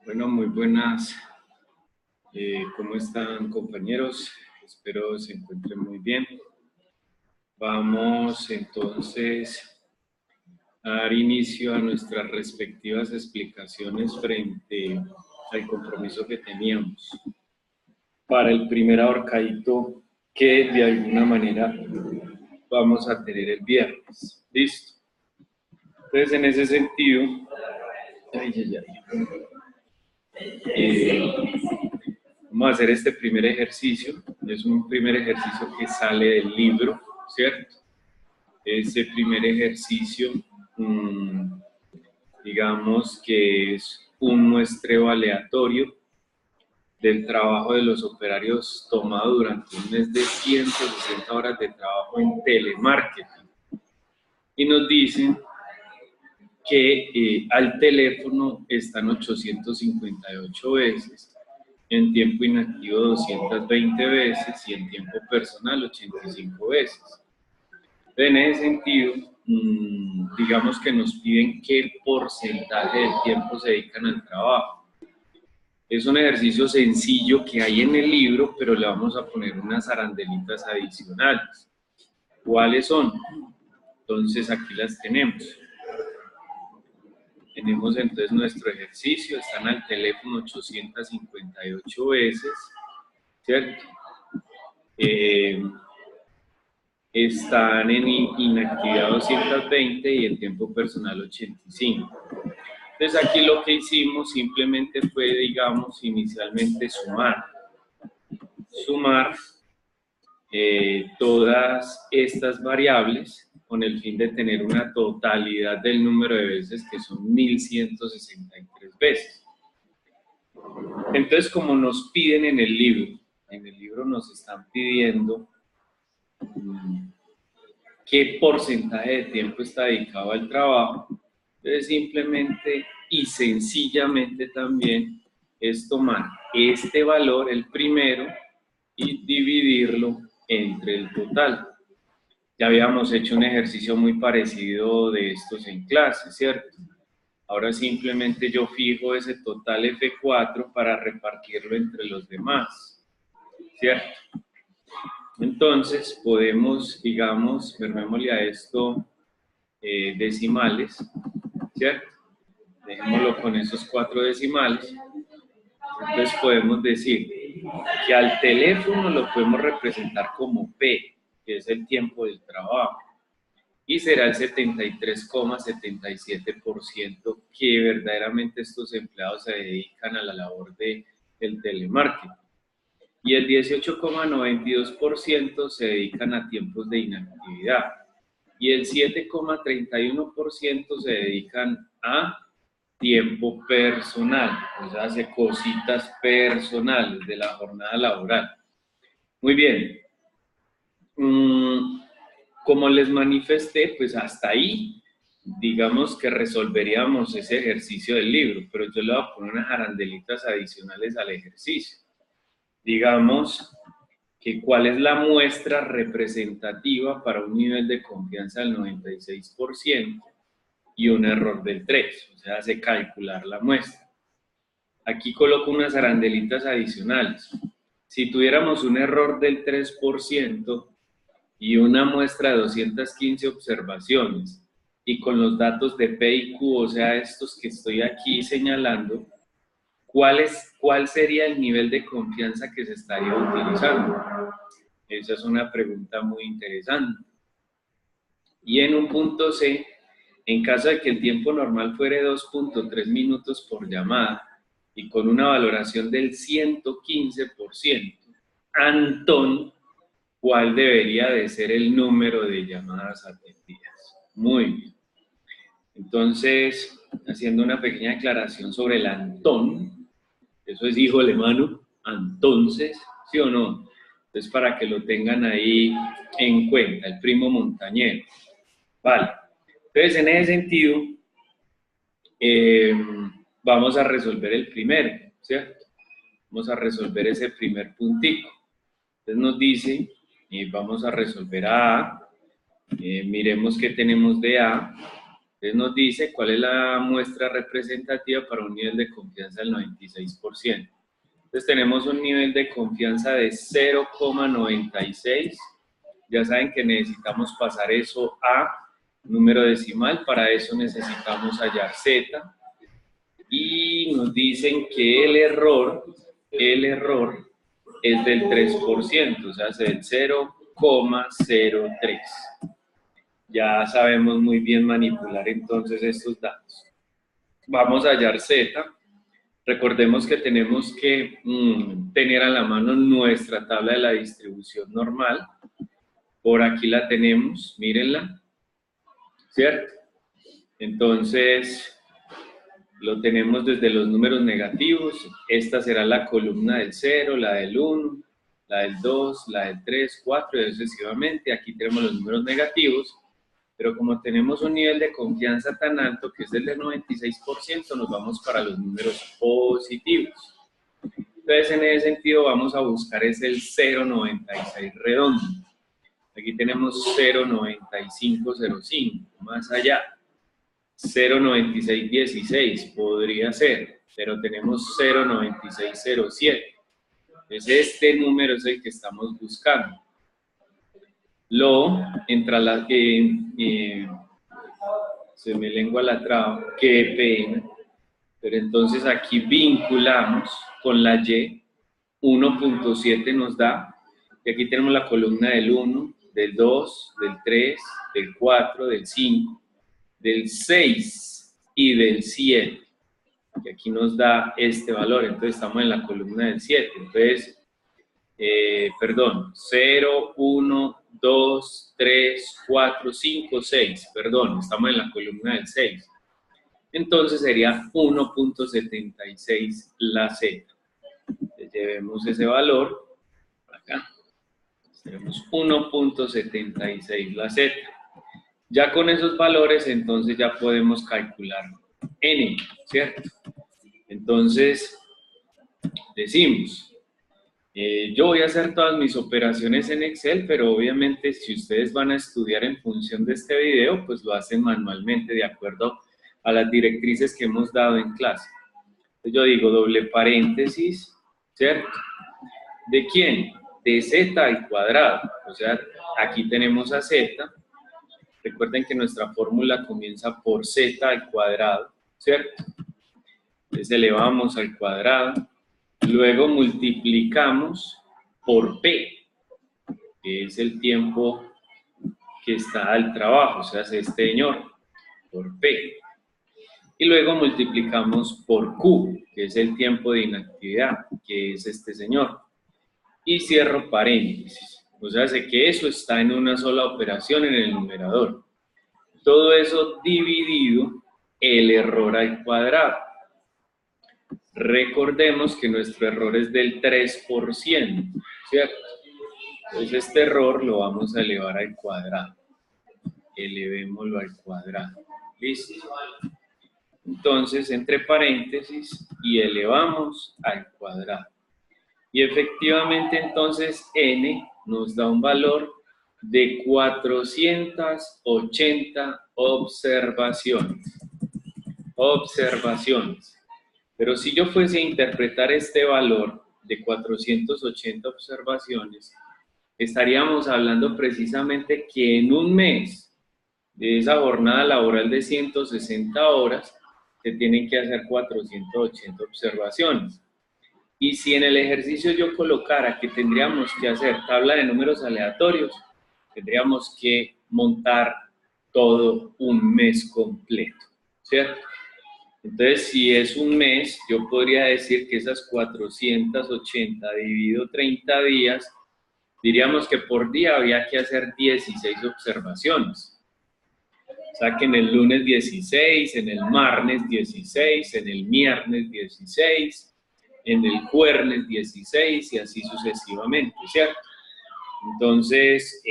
Bueno, muy buenas. ¿Cómo están, compañeros? Espero se encuentren muy bien. Vamos entonces a dar inicio a nuestras respectivas explicaciones frente al compromiso que teníamos para el primer ahorcadito que de alguna manera vamos a tener el viernes. ¿Listo? Entonces, en ese sentido, vamos a hacer este primer ejercicio. Es un primer ejercicio que sale del libro, ¿cierto? Ese primer ejercicio, digamos que es un muestreo aleatorio del trabajo de los operarios tomado durante un mes de 160 horas de trabajo en telemarketing. Y nos dicen que al teléfono están 858 veces, en tiempo inactivo 220 veces y en tiempo personal 85 veces. En ese sentido, digamos que nos piden qué porcentaje del tiempo se dedican al trabajo. Es un ejercicio sencillo que hay en el libro, pero le vamos a poner unas arandelitas adicionales. ¿Cuáles son? Entonces aquí las tenemos. Tenemos entonces nuestro ejercicio, están al teléfono 858 veces, ¿cierto? Están en inactividad 220 y en tiempo personal 85. Entonces aquí lo que hicimos simplemente fue, digamos, inicialmente sumar todas estas variables con el fin de tener una totalidad del número de veces, que son 1163 veces. Entonces, como nos piden en el libro nos están pidiendo qué porcentaje de tiempo está dedicado al trabajo. Entonces, simplemente y sencillamente también es tomar este valor, el primero, y dividirlo entre el total. Ya habíamos hecho un ejercicio muy parecido de estos en clase, ¿cierto? Ahora simplemente yo fijo ese total F4 para repartirlo entre los demás, ¿cierto? Entonces podemos, digamos, vermémosle a esto decimales, ¿cierto? Dejémoslo con esos 4 decimales. Entonces podemos decir que al teléfono lo podemos representar como P, que es el tiempo del trabajo, y será el 73,77% que verdaderamente estos empleados se dedican a la labor del telemarketing. Y el 18,92% se dedican a tiempos de inactividad. Y el 7,31% se dedican a tiempo personal, o sea, hace cositas personales de la jornada laboral. Muy bien. Como les manifesté, pues hasta ahí, digamos que resolveríamos ese ejercicio del libro, pero yo le voy a poner unas arandelitas adicionales al ejercicio. Digamos que cuál es la muestra representativa para un nivel de confianza del 96% y un error del 3%, o sea, hace calcular la muestra. Aquí coloco unas arandelitas adicionales. Si tuviéramos un error del 3%, y una muestra de 215 observaciones, y con los datos de P y Q, o sea, estos que estoy aquí señalando, ¿cuál sería el nivel de confianza que se estaría utilizando? Esa es una pregunta muy interesante. Y en un punto C, en caso de que el tiempo normal fuera 2.3 minutos por llamada, y con una valoración del 115%, Antón, ¿cuál debería de ser el número de llamadas atendidas? Muy bien. Entonces, haciendo una pequeña aclaración sobre el Antón, eso es hijo alemán, entonces, ¿sí o no? Entonces, para que lo tengan ahí en cuenta, el primo montañero. Vale. Entonces, en ese sentido, vamos a resolver el primero, ¿cierto? Vamos a resolver ese primer puntito. Entonces nos dice, vamos a resolver a A, miremos qué tenemos de A, Entonces nos dice cuál es la muestra representativa para un nivel de confianza del 96%. Entonces tenemos un nivel de confianza de 0,96. Ya saben que necesitamos pasar eso a número decimal. Para eso necesitamos hallar z. Y nos dicen que el error es del 3%, o sea, es del 0,03. Ya sabemos muy bien manipular entonces estos datos. Vamos a hallar z. Recordemos que tenemos que tener a la mano nuestra tabla de la distribución normal. Por aquí la tenemos, mírenla, ¿cierto? Entonces, lo tenemos desde los números negativos. Esta será la columna del 0, la del 1, la del 2, la del 3, 4 y sucesivamente. Aquí tenemos los números negativos. Pero como tenemos un nivel de confianza tan alto, que es el del 96%, nos vamos para los números positivos. Entonces, en ese sentido, vamos a buscar es el 0,96 redondo. Aquí tenemos 0,9505, más allá. 0,9616 podría ser, pero tenemos 0,9607. Entonces, este número es el que estamos buscando. Lo, entra la que se me lengua la traba, qué pena, pero entonces aquí vinculamos con la Y, 1.7 nos da, y aquí tenemos la columna del 1, del 2, del 3, del 4, del 5, del 6 y del 7, que aquí nos da este valor, entonces estamos en la columna del 7, entonces, perdón, 0, 1, 2, 3, 4, 5, 6, perdón, estamos en la columna del 6. Entonces sería 1.76 la Z. Entonces, llevemos ese valor acá. Tenemos 1.76 la Z. Ya con esos valores, entonces ya podemos calcular N, ¿cierto? Entonces, decimos, yo voy a hacer todas mis operaciones en Excel, pero obviamente si ustedes van a estudiar en función de este video, pues lo hacen manualmente de acuerdo a las directrices que hemos dado en clase. Entonces yo digo doble paréntesis, ¿cierto? ¿De quién? De z al cuadrado. O sea, aquí tenemos a z. Recuerden que nuestra fórmula comienza por z al cuadrado, ¿cierto? Entonces elevamos al cuadrado. Luego multiplicamos por P, que es el tiempo que está al trabajo, o sea, es este señor, por P. Y luego multiplicamos por Q, que es el tiempo de inactividad, que es este señor. Y cierro paréntesis. O sea, sé que eso está en una sola operación en el numerador. Todo eso dividido el error al cuadrado. Recordemos que nuestro error es del 3%, ¿cierto? Entonces este error lo vamos a elevar al cuadrado. Elevémoslo al cuadrado. ¿Listo? Entonces, entre paréntesis, y elevamos al cuadrado. Y efectivamente, entonces, n nos da un valor de 480 observaciones. Pero si yo fuese a interpretar este valor de 480 observaciones, estaríamos hablando precisamente que en un mes de esa jornada laboral de 160 horas, se tienen que hacer 480 observaciones. Y si en el ejercicio yo colocara que tendríamos que hacer tabla de números aleatorios, tendríamos que montar todo un mes completo, ¿cierto? Entonces, si es un mes, yo podría decir que esas 480 dividido 30 días, diríamos que por día había que hacer 16 observaciones. O sea que en el lunes 16, en el martes 16, en el miércoles 16, en el jueves 16 y así sucesivamente, ¿cierto? Entonces,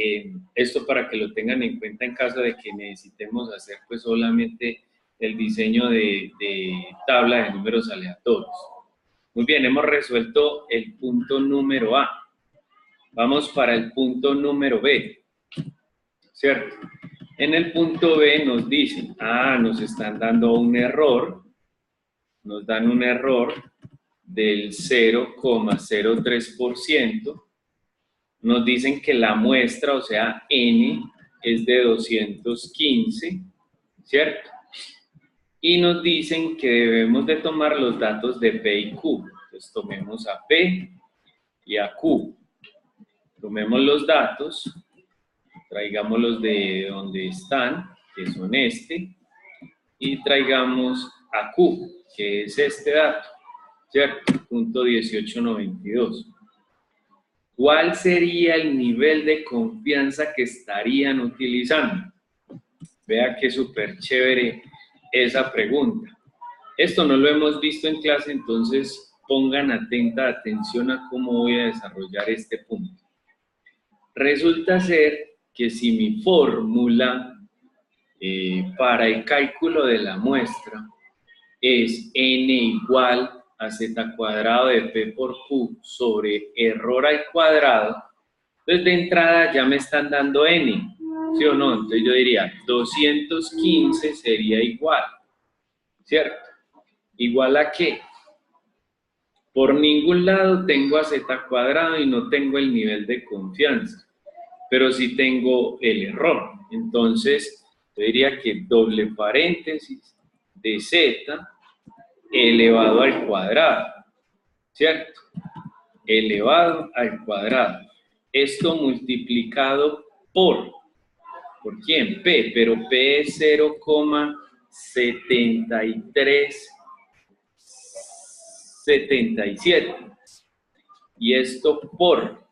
esto para que lo tengan en cuenta en caso de que necesitemos hacer pues solamente el diseño de tabla de números aleatorios. Muy bien, hemos resuelto el punto número A. Vamos para el punto número B, ¿cierto? En el punto B nos dicen, nos están dando un error, nos dan un error del 0,03%, nos dicen que la muestra, o sea, N, es de 215, ¿cierto? Y nos dicen que debemos de tomar los datos de P y Q. Entonces tomemos a P y a Q. Tomemos los datos, traigámoslos de donde están, que son y traigamos a Q, que es este dato, ¿cierto? Punto 1892. ¿Cuál sería el nivel de confianza que estarían utilizando? Vea que súper chévere esa pregunta. Esto no lo hemos visto en clase, entonces pongan atenta atención a cómo voy a desarrollar este punto. Resulta ser que si mi fórmula para el cálculo de la muestra es n igual a z cuadrado de p por q sobre error al cuadrado, entonces de entrada ya me están dando n, ¿sí o no? Entonces yo diría 215 sería igual, ¿cierto? ¿Igual a qué? Por ningún lado tengo a z cuadrado y no tengo el nivel de confianza, pero sí tengo el error. Entonces, yo diría que doble paréntesis de z elevado al cuadrado, ¿cierto? Elevado al cuadrado. Esto multiplicado ¿por quién? P, pero P es 0,7377. Y esto por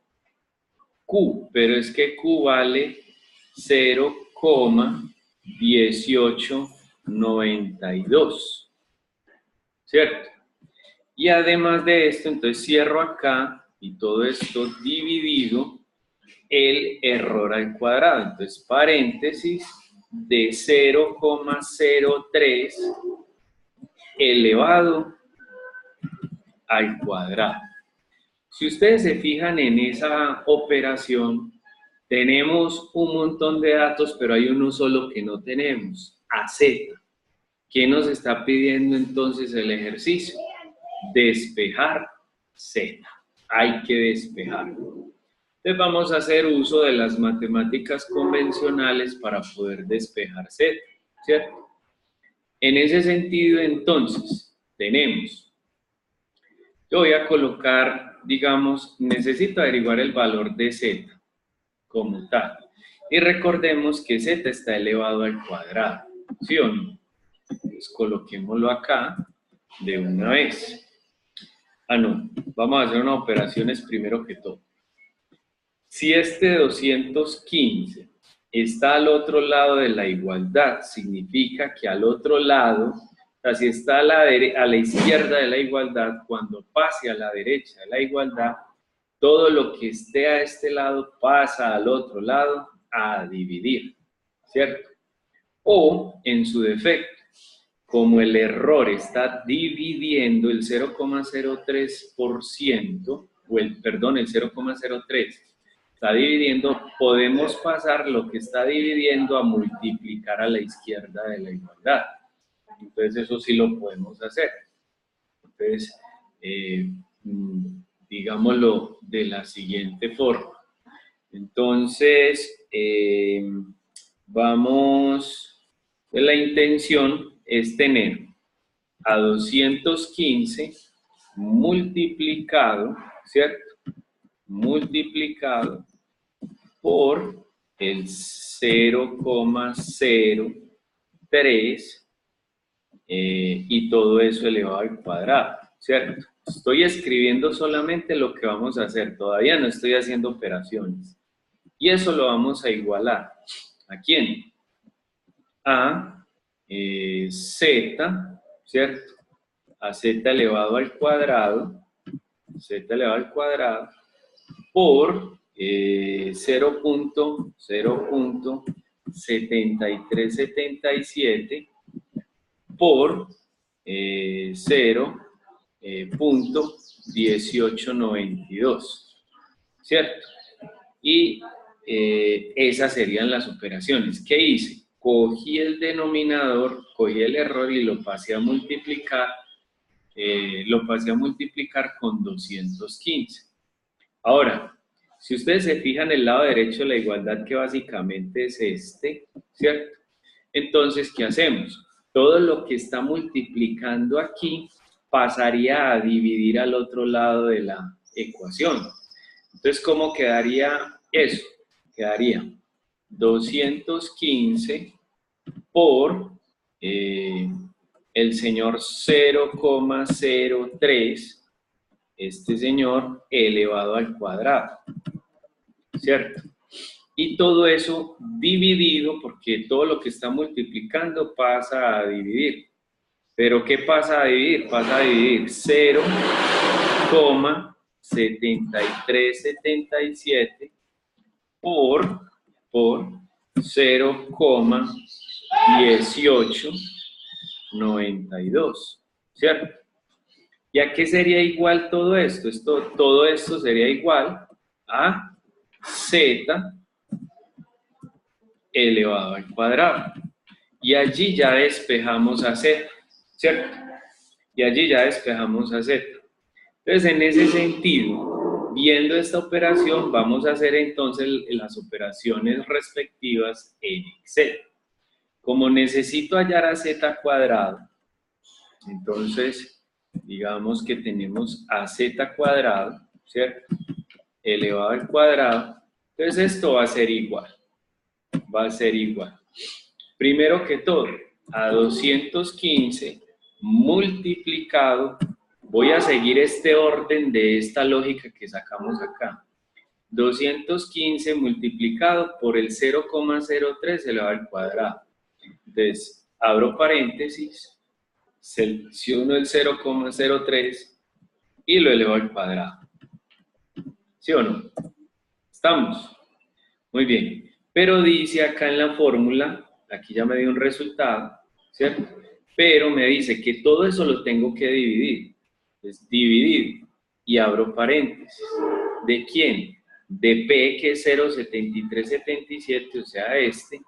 Q, pero es que Q vale 0,1892, ¿cierto? Y además de esto, entonces cierro acá y todo esto dividido el error al cuadrado. Entonces, paréntesis de 0,03 elevado al cuadrado. Si ustedes se fijan en esa operación, tenemos un montón de datos, pero hay uno solo que no tenemos, AZ. ¿Qué nos está pidiendo entonces el ejercicio? Despejar Z. Hay que despejarlo. Entonces vamos a hacer uso de las matemáticas convencionales para poder despejar Z, ¿cierto? En ese sentido, entonces, tenemos, yo voy a colocar, digamos, necesito averiguar el valor de Z como tal. Y recordemos que Z está elevado al cuadrado, ¿sí o no? Pues coloquémoslo acá de una vez. No, vamos a hacer unas operaciones primero que todo. Si este 215 está al otro lado de la igualdad, significa que al otro lado, o sea, si está a la izquierda de la igualdad, cuando pase a la derecha de la igualdad, todo lo que esté a este lado pasa al otro lado a dividir, ¿cierto? O, en su defecto, como el error está dividiendo el 0,03%, el 0,03%, está dividiendo, podemos pasar lo que está dividiendo a multiplicar a la izquierda de la igualdad. Entonces, eso sí lo podemos hacer. Entonces, digámoslo de la siguiente forma. Entonces, la intención es tener a 215 multiplicado, ¿cierto? Multiplicado por el 0,03 y todo eso elevado al cuadrado, ¿cierto? Estoy escribiendo solamente lo que vamos a hacer, todavía no estoy haciendo operaciones. Y eso lo vamos a igualar. ¿A quién? A Z, ¿cierto? A Z elevado al cuadrado, por 0.7377 por 0.1892, ¿cierto? Y esas serían las operaciones. ¿Qué hice? Cogí el denominador, cogí el error y lo pasé a multiplicar, con 215. Ahora, si ustedes se fijan el lado derecho de la igualdad, que básicamente es este, ¿cierto? Entonces, ¿qué hacemos? Todo lo que está multiplicando aquí pasaría a dividir al otro lado de la ecuación. Entonces, ¿cómo quedaría eso? Quedaría 215 por el señor 0,03, este señor elevado al cuadrado, ¿cierto? Y todo eso dividido, porque todo lo que está multiplicando pasa a dividir. ¿Pero qué pasa a dividir? Pasa a dividir 0,7377 por 0,1892, ¿cierto? ¿Y a qué sería igual todo esto? Todo esto sería igual a z elevado al cuadrado. Y allí ya despejamos a z, ¿cierto? Y allí ya despejamos a z. Entonces, en ese sentido, viendo esta operación, vamos a hacer entonces las operaciones respectivas en Excel. Como necesito hallar a z cuadrado, entonces, digamos que tenemos a z cuadrado, ¿cierto? Elevado al cuadrado. Entonces, esto va a ser igual. Va a ser igual. Primero que todo, a 215 multiplicado, voy a seguir este orden de esta lógica que sacamos acá. 215 multiplicado por el 0,03 elevado al cuadrado. Entonces, abro paréntesis, selecciono el 0,03 y lo elevo al cuadrado. ¿Sí o no? ¿Estamos? Muy bien. Pero dice acá en la fórmula, aquí ya me dio un resultado, ¿cierto? Pero me dice que todo eso lo tengo que dividir. Es dividir. Y abro paréntesis. ¿De quién? De P, que es 0,7377, o sea, este,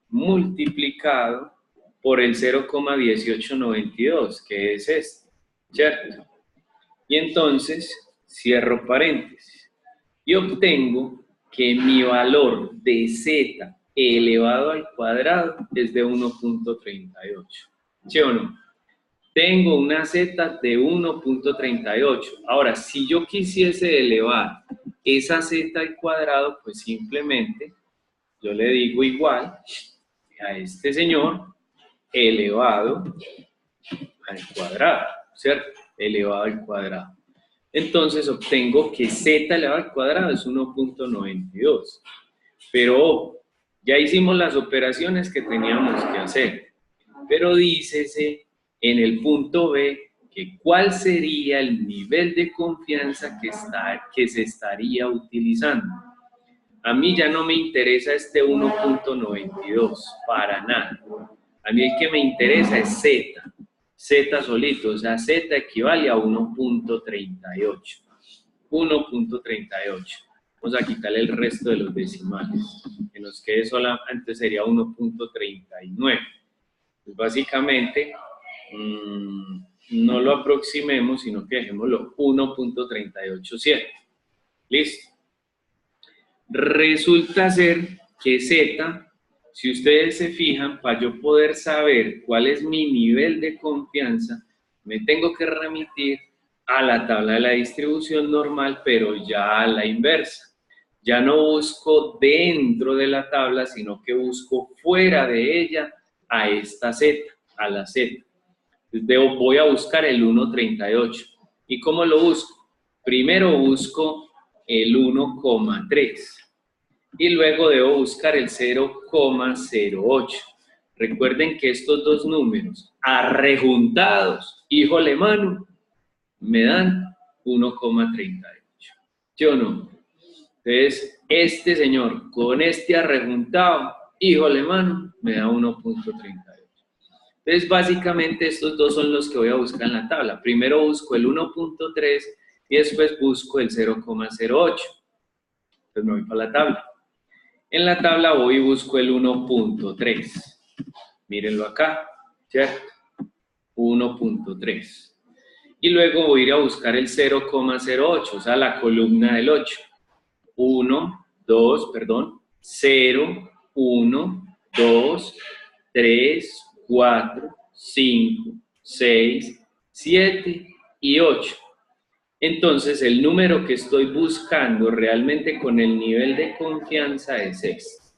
multiplicado por el 0,1892, que es este, ¿cierto? Y entonces, cierro paréntesis. Y obtengo que mi valor de z elevado al cuadrado es de 1.38. ¿Sí o no? Tengo una z de 1.38. Ahora, si yo quisiese elevar esa z al cuadrado, pues simplemente yo le digo igual a este señor elevado al cuadrado, ¿cierto? Elevado al cuadrado. Entonces obtengo que z elevado al cuadrado es 1.92. Pero ya hicimos las operaciones que teníamos que hacer. Pero dícese en el punto B que cuál sería el nivel de confianza que se estaría utilizando. A mí ya no me interesa este 1.92, para nada. A mí el que me interesa es z. Z solito, o sea, Z equivale a 1.38. 1.38. Vamos a quitarle el resto de los decimales. Que nos quede solamente sería 1.39. Pues básicamente, no lo aproximemos, sino que dejémoslo 1.387. ¿Listo? Resulta ser que Z, si ustedes se fijan, para yo poder saber cuál es mi nivel de confianza, me tengo que remitir a la tabla de la distribución normal, pero ya a la inversa. Ya no busco dentro de la tabla, sino que busco fuera de ella a esta Z, a la Z. Entonces voy a buscar el 1.38. ¿Y cómo lo busco? Primero busco el 1,3. Y luego debo buscar el 0,08. Recuerden que estos dos números arrejuntados, híjole mano, me dan 1,38. ¿Sí o no? Entonces, este señor con este arrejuntado, híjole mano, me da 1,38. Entonces, básicamente estos dos son los que voy a buscar en la tabla. Primero busco el 1,3 y después busco el 0,08. Entonces me voy para la tabla. En la tabla voy y busco el 1.3. Mírenlo acá, ¿cierto? 1.3. Y luego voy a ir a buscar el 0,08, o sea, la columna del 8. 1, 2, perdón, 0, 1, 2, 3, 4, 5, 6, 7 y 8. Entonces, el número que estoy buscando realmente con el nivel de confianza es este.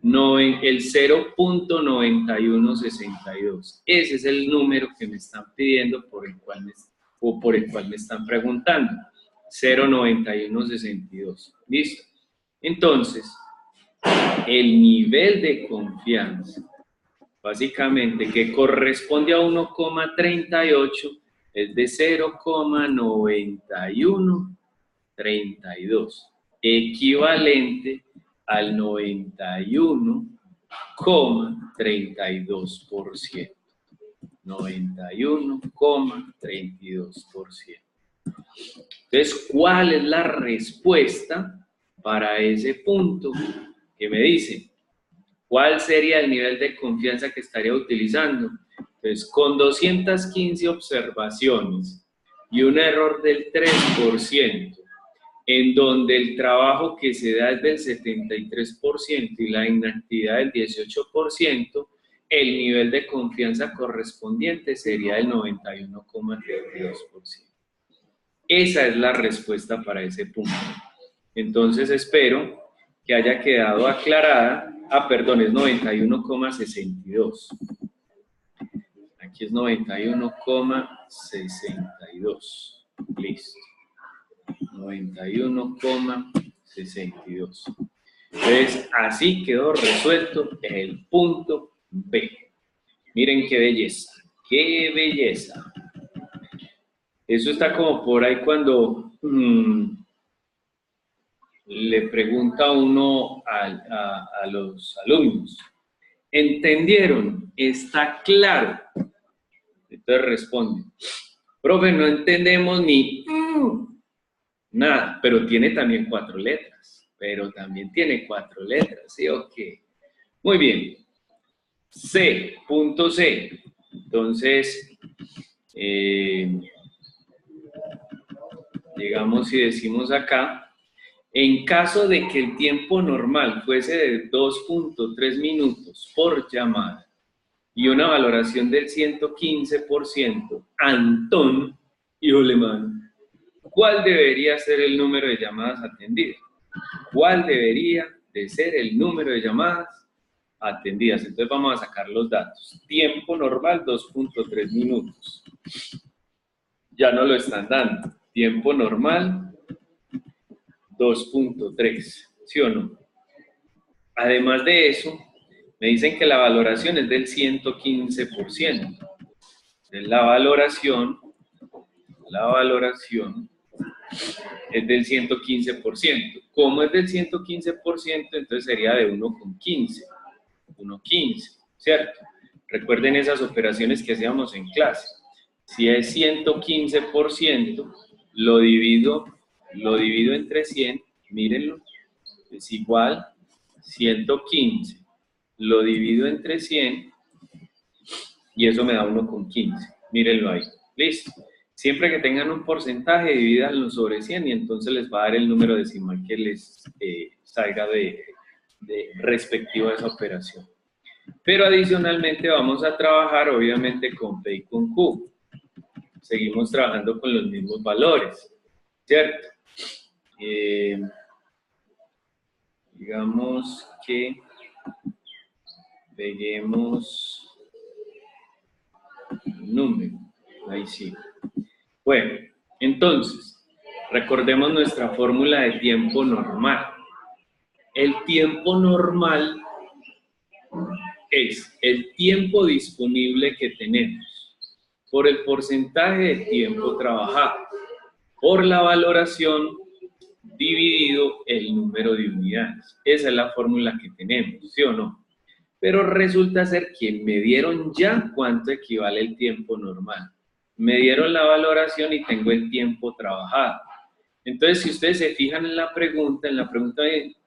El 0.9162. Ese es el número que me están pidiendo por el cual me están preguntando. 0.9162. ¿Listo? Entonces, el nivel de confianza, básicamente, que corresponde a 1,38, es de 0,9132, equivalente al 91,32%. 91,32%. Entonces, ¿cuál es la respuesta para ese punto que me dice? ¿Cuál sería el nivel de confianza que estaría utilizando? Entonces, con 215 observaciones y un error del 3%, en donde el trabajo que se da es del 73% y la inactividad del 18%, el nivel de confianza correspondiente sería el 91,32%. Esa es la respuesta para ese punto. Entonces espero que haya quedado aclarada. Perdón, es 91,62. Aquí es 91,62. Listo. 91,62. Entonces, así quedó resuelto el punto B. Miren qué belleza. ¡Qué belleza! Eso está como por ahí cuando le pregunta uno a los alumnos. ¿Entendieron? ¿Está claro? Entonces responde. Profe, no entendemos ni nada, pero tiene también 4 letras. ¿Sí o qué? Muy bien. C, punto C. Entonces, digamos si decimos acá, en caso de que el tiempo normal fuese de 2.3 minutos por llamada y una valoración del 115%, Antón y Olemán, ¿cuál debería ser el número de llamadas atendidas? ¿Cuál debería de ser el número de llamadas atendidas? Entonces vamos a sacar los datos. Tiempo normal, 2.3 minutos. Ya no lo están dando. Tiempo normal, 2.3. ¿Sí o no? Además de eso, me dicen que la valoración es del 115%. Entonces, la valoración es del 115%. ¿Cómo es del 115%? Entonces sería de 1,15. 1,15, ¿cierto? Recuerden esas operaciones que hacíamos en clase. Si es 115%, lo divido entre 100, mírenlo, es igual 115. Lo divido entre 100 y eso me da 1,15. Mírenlo ahí. ¿Listo? Siempre que tengan un porcentaje, divídanlo sobre 100 y entonces les va a dar el número decimal que les salga de respectivo a esa operación. Pero adicionalmente vamos a trabajar obviamente con P y con Q. Seguimos trabajando con los mismos valores, ¿cierto? Digamos que peguemos un número, ahí sí. Bueno, entonces, recordemos nuestra fórmula de tiempo normal. El tiempo normal es el tiempo disponible que tenemos por el porcentaje de tiempo trabajado, por la valoración dividido el número de unidades. Esa es la fórmula que tenemos, ¿sí o no? Pero resulta ser que me dieron ya cuánto equivale el tiempo normal. Me dieron la valoración y tengo el tiempo trabajado. Entonces, si ustedes se fijan en la pregunta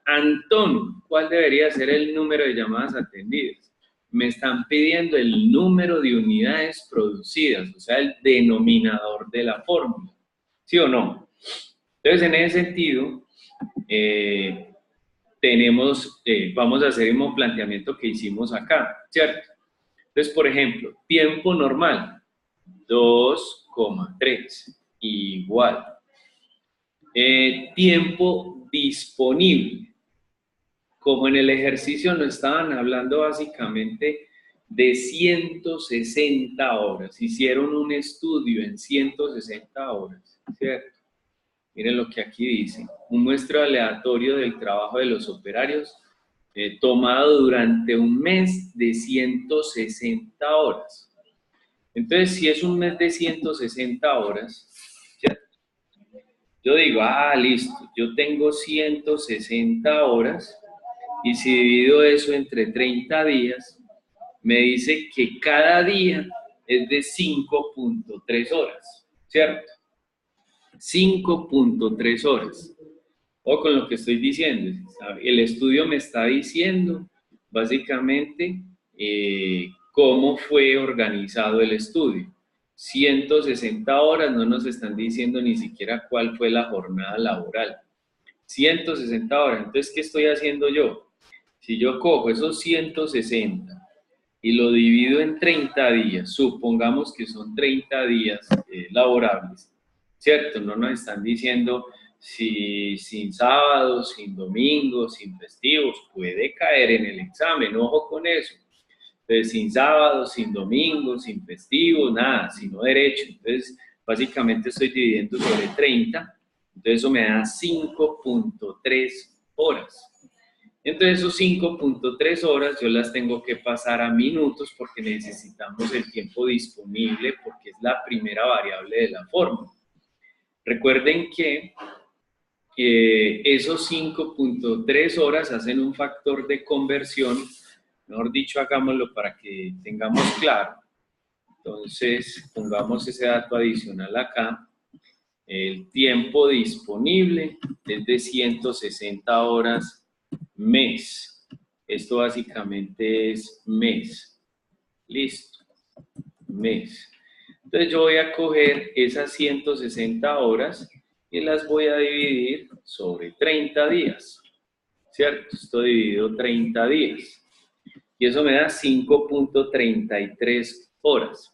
Antón, ¿cuál debería ser el número de llamadas atendidas? Me están pidiendo el número de unidades producidas, o sea, el denominador de la fórmula. ¿Sí o no? Entonces, en ese sentido, vamos a hacer el mismo planteamiento que hicimos acá, ¿cierto? Entonces, por ejemplo, tiempo normal, 2,3, igual. Tiempo disponible. Como en el ejercicio nos estaban hablando básicamente de 160 horas. Hicieron un estudio en 160 horas, ¿cierto? Miren lo que aquí dice. Un muestreo aleatorio del trabajo de los operarios tomado durante un mes de 160 horas. Entonces, si es un mes de 160 horas, ¿cierto? Yo digo, listo, yo tengo 160 horas y si divido eso entre 30 días, me dice que cada día es de 5.3 horas, ¿cierto? 5.3 horas. O con lo que estoy diciendo, el estudio me está diciendo básicamente cómo fue organizado el estudio. 160 horas, no nos están diciendo ni siquiera cuál fue la jornada laboral. 160 horas, entonces, ¿qué estoy haciendo yo? Si yo cojo esos 160 y lo divido en 30 días, supongamos que son 30 días laborables, ¿cierto? No nos están diciendo si sin sábados, sin domingos, sin festivos, puede caer en el examen, ojo con eso. Entonces, sin sábados, sin domingos, sin festivos, nada, sino derecho. Entonces, básicamente estoy dividiendo sobre 30, entonces eso me da 5.3 horas. Entonces, esos 5.3 horas yo las tengo que pasar a minutos porque necesitamos el tiempo disponible porque es la primera variable de la fórmula. Recuerden que esos 5.3 horas hacen un factor de conversión, mejor dicho, hagámoslo para que tengamos claro. Entonces, pongamos ese dato adicional acá. El tiempo disponible es de 160 horas mes. Esto básicamente es mes. Listo. Mes. Entonces yo voy a coger esas 160 horas y las voy a dividir sobre 30 días. ¿Cierto? Esto dividido 30 días. Y eso me da 5.33 horas.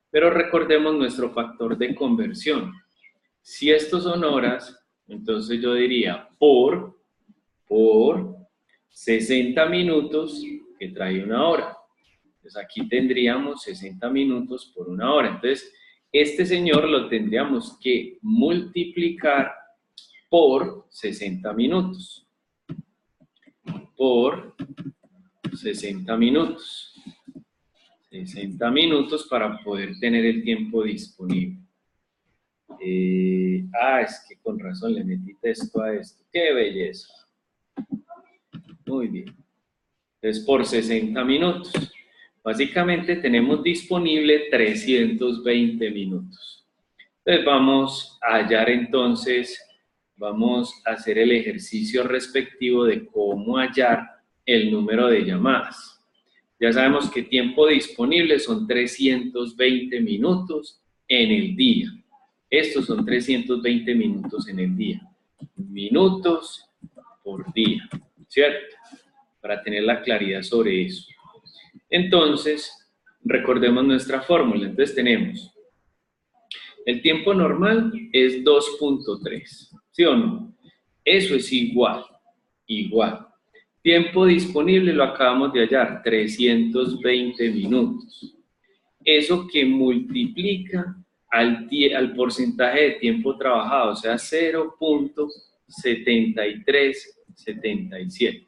Pero recordemos nuestro factor de conversión. Si estos son horas, entonces yo diría por 60 minutos, que trae una hora. Entonces aquí tendríamos 60 minutos por una hora. Entonces, este señor lo tendríamos que multiplicar por 60 minutos. Por 60 minutos. 60 minutos para poder tener el tiempo disponible. Es que con razón le metí texto a esto. ¡Qué belleza! Muy bien. Entonces, por 60 minutos. Básicamente tenemos disponible 320 minutos. Entonces, vamos a hallar entonces, vamos a hacer el ejercicio respectivo de cómo hallar el número de llamadas. Ya sabemos que tiempo disponible son 320 minutos en el día. Estos son 320 minutos en el día. Minutos por día, ¿cierto? Para tener la claridad sobre eso. Entonces, recordemos nuestra fórmula. Entonces tenemos, el tiempo normal es 2.3, ¿sí o no? Eso es igual. Tiempo disponible lo acabamos de hallar, 320 minutos. Eso que multiplica al porcentaje de tiempo trabajado, o sea, 0.7377.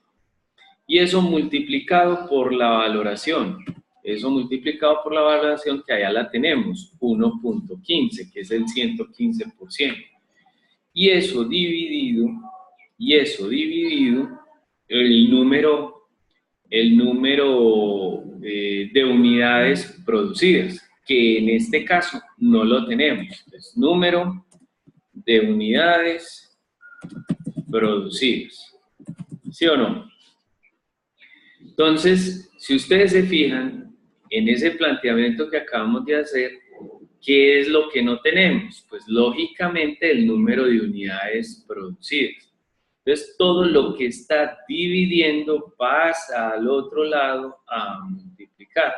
Y eso multiplicado por la valoración. Eso multiplicado por la valoración que allá la tenemos, 1.15, que es el 115%. Y eso dividido, el número de unidades producidas, que en este caso no lo tenemos. Es número de unidades producidas. ¿Sí o no? Entonces, si ustedes se fijan en ese planteamiento que acabamos de hacer, ¿qué es lo que no tenemos? Pues lógicamente el número de unidades producidas. Entonces, todo lo que está dividiendo pasa al otro lado a multiplicar.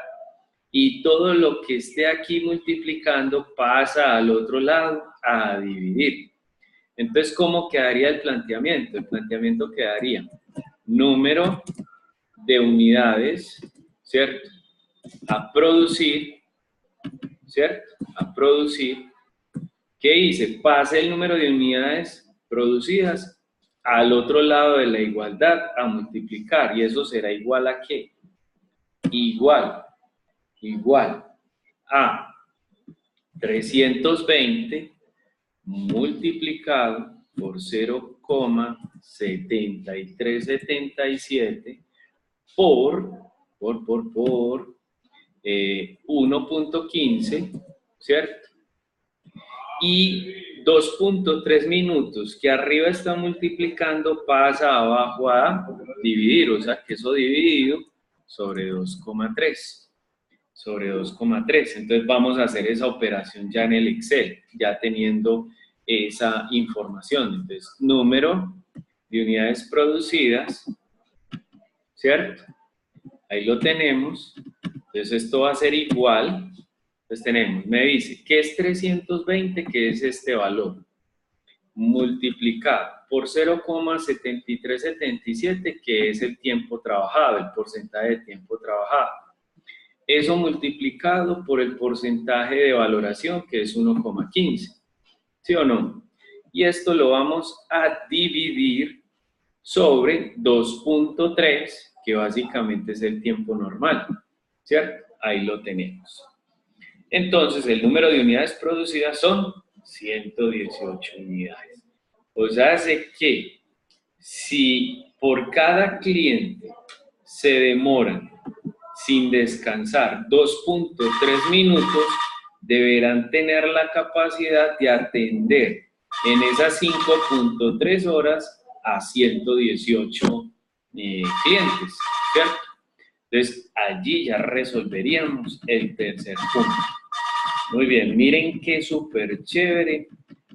Y todo lo que esté aquí multiplicando pasa al otro lado a dividir. Entonces, ¿cómo quedaría el planteamiento? El planteamiento quedaría número de unidades, ¿cierto? A producir, ¿cierto? A producir. ¿Qué hice? Pase el número de unidades producidas al otro lado de la igualdad a multiplicar. ¿Y eso será igual a qué? Igual a 320 multiplicado por 0,7377 por 1.15, ¿cierto? Y 2.3 minutos, que arriba está multiplicando, pasa abajo a dividir, o sea que eso dividido sobre 2,3. Sobre 2,3. Entonces vamos a hacer esa operación ya en el Excel, ya teniendo esa información. Entonces, número de unidades producidas, ¿cierto? Ahí lo tenemos. Entonces esto va a ser igual. Entonces tenemos, me dice, ¿qué es 320? Que es este valor. Multiplicado por 0,7377, que es el tiempo trabajado, el porcentaje de tiempo trabajado. Eso multiplicado por el porcentaje de valoración, que es 1,15. ¿Sí o no? Y esto lo vamos a dividir sobre 2.3, que básicamente es el tiempo normal. ¿Cierto? Ahí lo tenemos. Entonces, el número de unidades producidas son 118 unidades. O sea, hace que si por cada cliente se demoran sin descansar 2.3 minutos, deberán tener la capacidad de atender en esas 5.3 horas a 118 clientes, ¿cierto? Entonces, allí ya resolveríamos el tercer punto. Muy bien, miren qué súper chévere.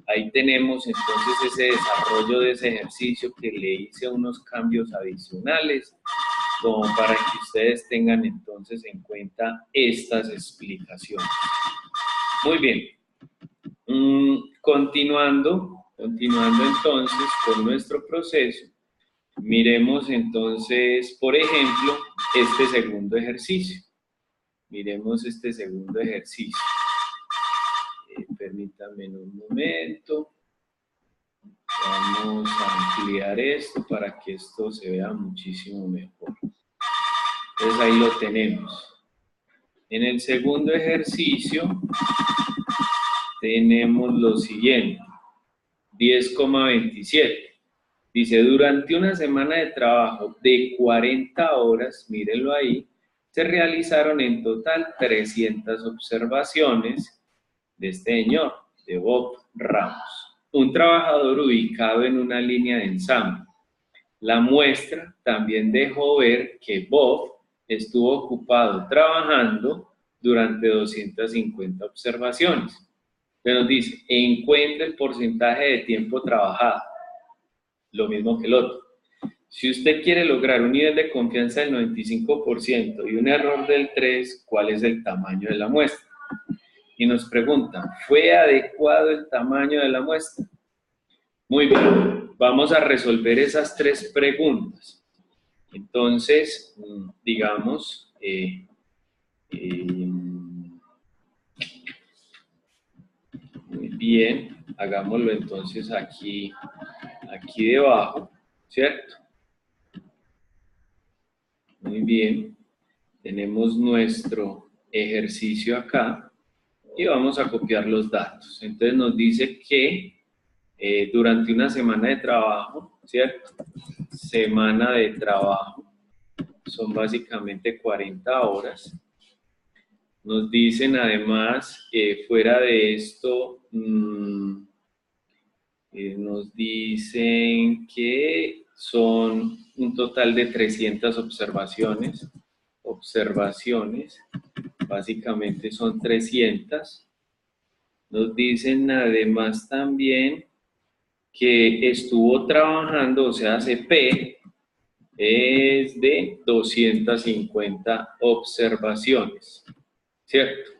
Ahí tenemos entonces ese desarrollo de ese ejercicio que le hice unos cambios adicionales, como para que ustedes tengan entonces en cuenta estas explicaciones. Muy bien. Continuando entonces con nuestro proceso, miremos entonces, por ejemplo, este segundo ejercicio. Miremos este segundo ejercicio. Permítanme un momento. Vamos a ampliar esto para que esto se vea muchísimo mejor. Entonces ahí lo tenemos. En el segundo ejercicio tenemos lo siguiente, 10,27. Dice, durante una semana de trabajo de 40 horas, mírenlo ahí, se realizaron en total 300 observaciones de este señor, de Bob Ramos, un trabajador ubicado en una línea de ensamble. La muestra también dejó ver que Bob estuvo ocupado trabajando durante 250 observaciones. Se nos dice, encuentra el porcentaje de tiempo trabajado, lo mismo que el otro. Si usted quiere lograr un nivel de confianza del 95% y un error del 3%, ¿cuál es el tamaño de la muestra? Y nos preguntan, ¿fue adecuado el tamaño de la muestra? Muy bien, vamos a resolver esas tres preguntas. Entonces, digamos, muy bien, hagámoslo entonces aquí debajo, ¿cierto? Muy bien, tenemos nuestro ejercicio acá y vamos a copiar los datos. Entonces nos dice que durante una semana de trabajo, ¿cierto? Semana de trabajo, son básicamente 40 horas. Nos dicen además, fuera de esto, nos dicen que son un total de 300 observaciones. Básicamente son 300. Nos dicen además también que estuvo trabajando, o sea, CP es de 250 observaciones, ¿cierto?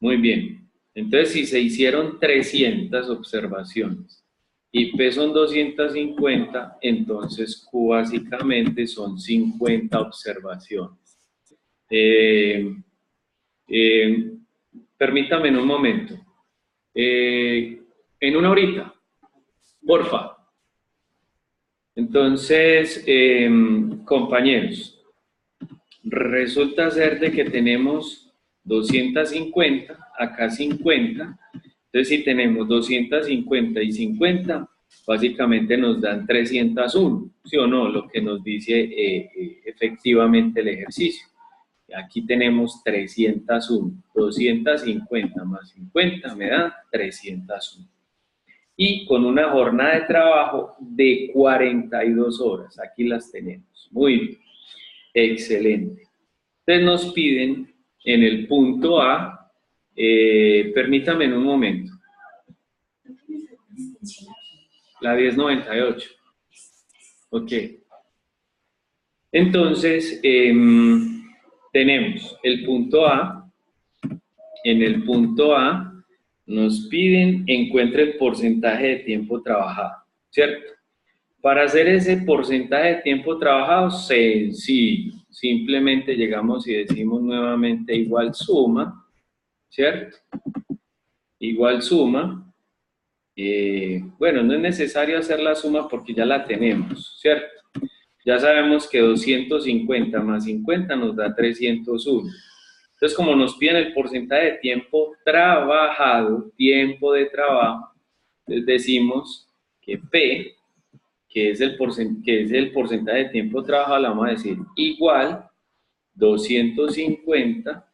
Muy bien. Entonces, si se hicieron 300 observaciones y P son 250, entonces Q básicamente son 50 observaciones. Permítame un momento. En una horita, porfa. Entonces, compañeros, resulta ser de que tenemos 250, acá 50. Entonces, si tenemos 250 y 50, básicamente nos dan 301, ¿sí o no? Lo que nos dice efectivamente el ejercicio. Aquí tenemos 301, 250 más 50 me da 301. Y con una jornada de trabajo de 42 horas. Aquí las tenemos. Muy bien. Excelente. Entonces nos piden en el punto A, permítame un momento. La 1098. Ok. Entonces, tenemos el punto A. En el punto A nos piden encuentre el porcentaje de tiempo trabajado, ¿cierto? Para hacer ese porcentaje de tiempo trabajado, sencillo. Simplemente llegamos y decimos nuevamente igual suma, ¿cierto? Igual suma. Bueno, no es necesario hacer la suma porque ya la tenemos, ¿cierto? Ya sabemos que 250 más 50 nos da 301. Entonces, como nos piden el porcentaje de tiempo trabajado, tiempo de trabajo, entonces decimos que P, que es el porcentaje de tiempo trabajado, le vamos a decir igual 250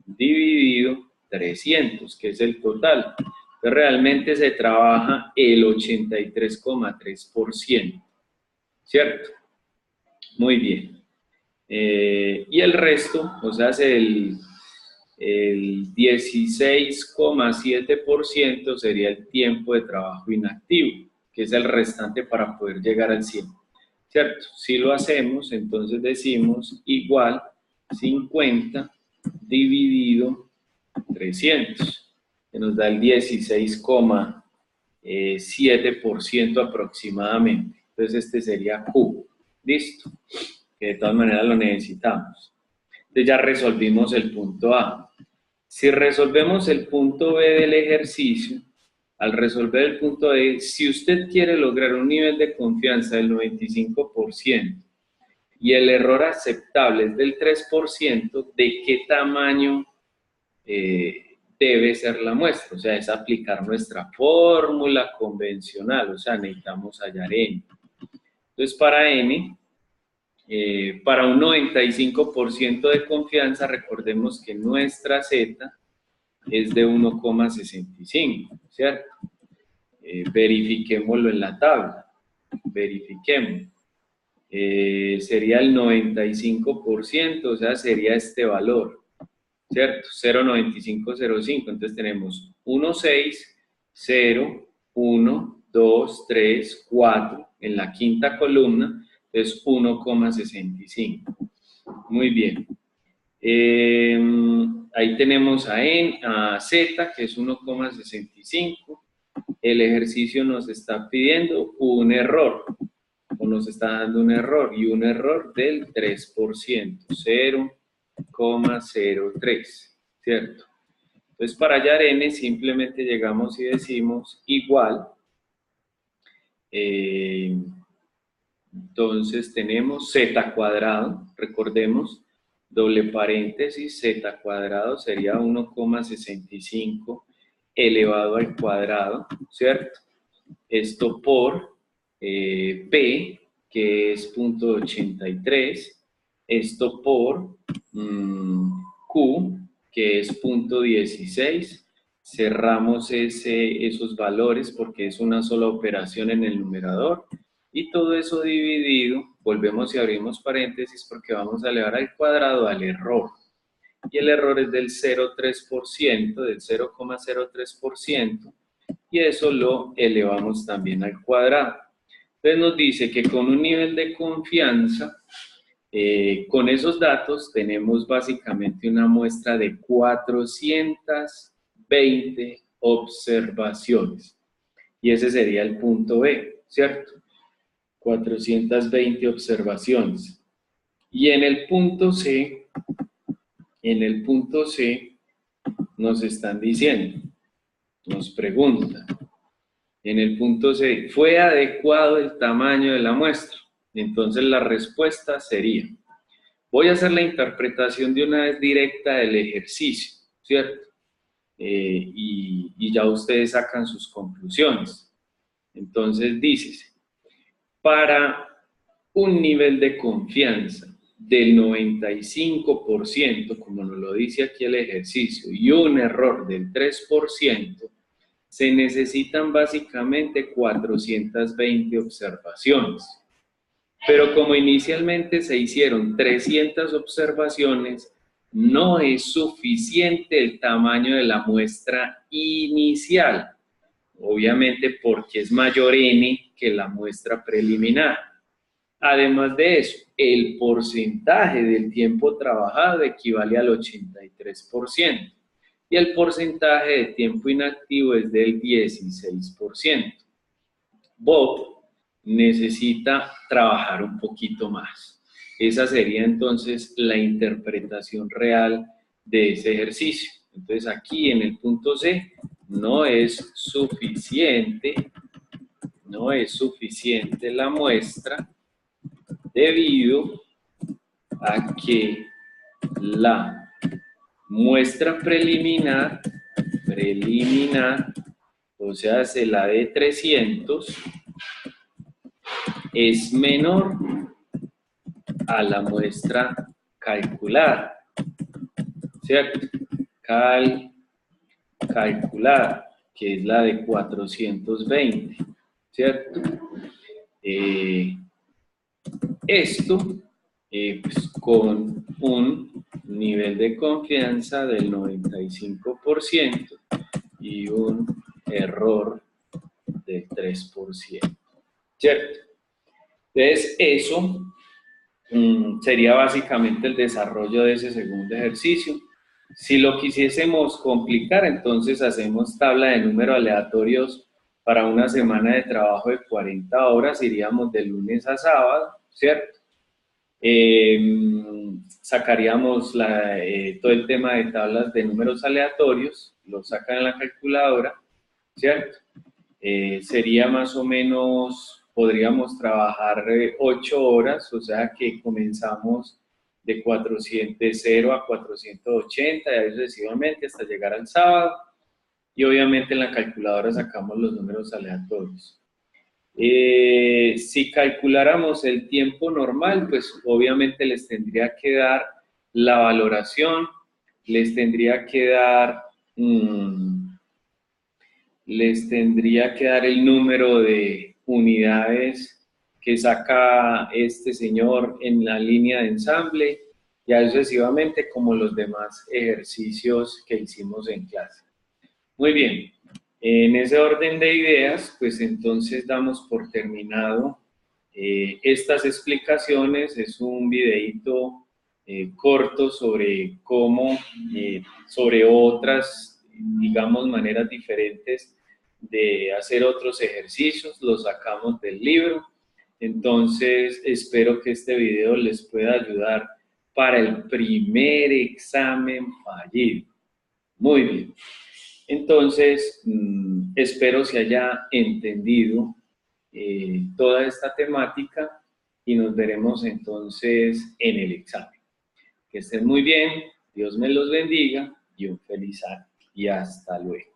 dividido 300, que es el total. Entonces, realmente se trabaja el 83,3%, ¿cierto? Muy bien. Y el resto, o sea, el 16,7% sería el tiempo de trabajo inactivo, que es el restante para poder llegar al 100, ¿cierto? Si lo hacemos, entonces decimos igual 50 dividido 300, que nos da el 16,7% aproximadamente. Entonces este sería Q. Listo. Que de todas maneras lo necesitamos. Entonces ya resolvimos el punto A. Si resolvemos el punto B del ejercicio, al resolver el punto B, si usted quiere lograr un nivel de confianza del 95% y el error aceptable es del 3%, ¿de qué tamaño debe ser la muestra? O sea, es aplicar nuestra fórmula convencional, o sea, necesitamos hallar N. Entonces, para N, para un 95% de confianza, recordemos que nuestra Z es de 1,65, ¿cierto? Verifiquémoslo en la tabla, verifiquemos. Sería el 95%, o sea, sería este valor, ¿cierto? 0,9505, entonces tenemos 1,6, 0, 1, 2, 3, 4, en la quinta columna, es 1,65. Muy bien. Ahí tenemos a Z, que es 1,65. El ejercicio nos está pidiendo un error, o nos está dando un error, y un error del 3%, 0,03, ¿cierto? Entonces, para hallar N, simplemente llegamos y decimos igual. Entonces tenemos z cuadrado, recordemos, doble paréntesis, z cuadrado sería 1,65 elevado al cuadrado, ¿cierto? Esto por P, que es 0,83, esto por Q, que es 0,16, cerramos esos valores porque es una sola operación en el numerador, y todo eso dividido volvemos y abrimos paréntesis porque vamos a elevar al cuadrado al error. Y el error es del 0,3%, del 0,03%, y eso lo elevamos también al cuadrado. Entonces nos dice que con un nivel de confianza, con esos datos tenemos básicamente una muestra de 420 observaciones. Y ese sería el punto B, ¿cierto? 420 observaciones. Y en el punto C nos están diciendo, nos preguntan, en el punto C, ¿fue adecuado el tamaño de la muestra? Entonces la respuesta sería, voy a hacer la interpretación de una vez directa del ejercicio, ¿cierto? Y ya ustedes sacan sus conclusiones. Entonces dice, para un nivel de confianza del 95%, como nos lo dice aquí el ejercicio, y un error del 3%, se necesitan básicamente 420 observaciones. Pero como inicialmente se hicieron 300 observaciones, no es suficiente el tamaño de la muestra inicial, obviamente porque es mayor n que la muestra preliminar. Además de eso, el porcentaje del tiempo trabajado equivale al 83% y el porcentaje de tiempo inactivo es del 16%. Bob necesita trabajar un poquito más. Esa sería entonces la interpretación real de ese ejercicio. Entonces aquí en el punto C no es suficiente la muestra debido a que la muestra preliminar, o sea, la de 300, es menor a la muestra calculada, ¿cierto? Calculada, que es la de 420, ¿cierto? Esto, pues, con un nivel de confianza del 95% y un error del 3%, ¿cierto? Entonces, eso sería básicamente el desarrollo de ese segundo ejercicio. Si lo quisiésemos complicar, entonces hacemos tabla de números aleatorios para una semana de trabajo de 40 horas, iríamos de lunes a sábado, ¿cierto? Sacaríamos todo el tema de tablas de números aleatorios, lo sacan en la calculadora, ¿cierto? Sería más o menos, podríamos trabajar 8 horas, o sea que comenzamos de 0 a 480 y sucesivamente hasta llegar al sábado, y obviamente en la calculadora sacamos los números aleatorios. Si calculáramos el tiempo normal, pues obviamente les tendría que dar la valoración, les tendría que dar el número de unidades que saca este señor en la línea de ensamble, y así sucesivamente como los demás ejercicios que hicimos en clase. Muy bien. En ese orden de ideas, pues entonces damos por terminado estas explicaciones. Es un videíto corto sobre cómo, sobre otras, digamos, maneras diferentes de hacer otros ejercicios. Los sacamos del libro. Entonces, espero que este video les pueda ayudar para el primer examen fallido. Muy bien. Entonces, espero se haya entendido toda esta temática y nos veremos entonces en el examen. Que estén muy bien, Dios me los bendiga y un feliz año. Y hasta luego.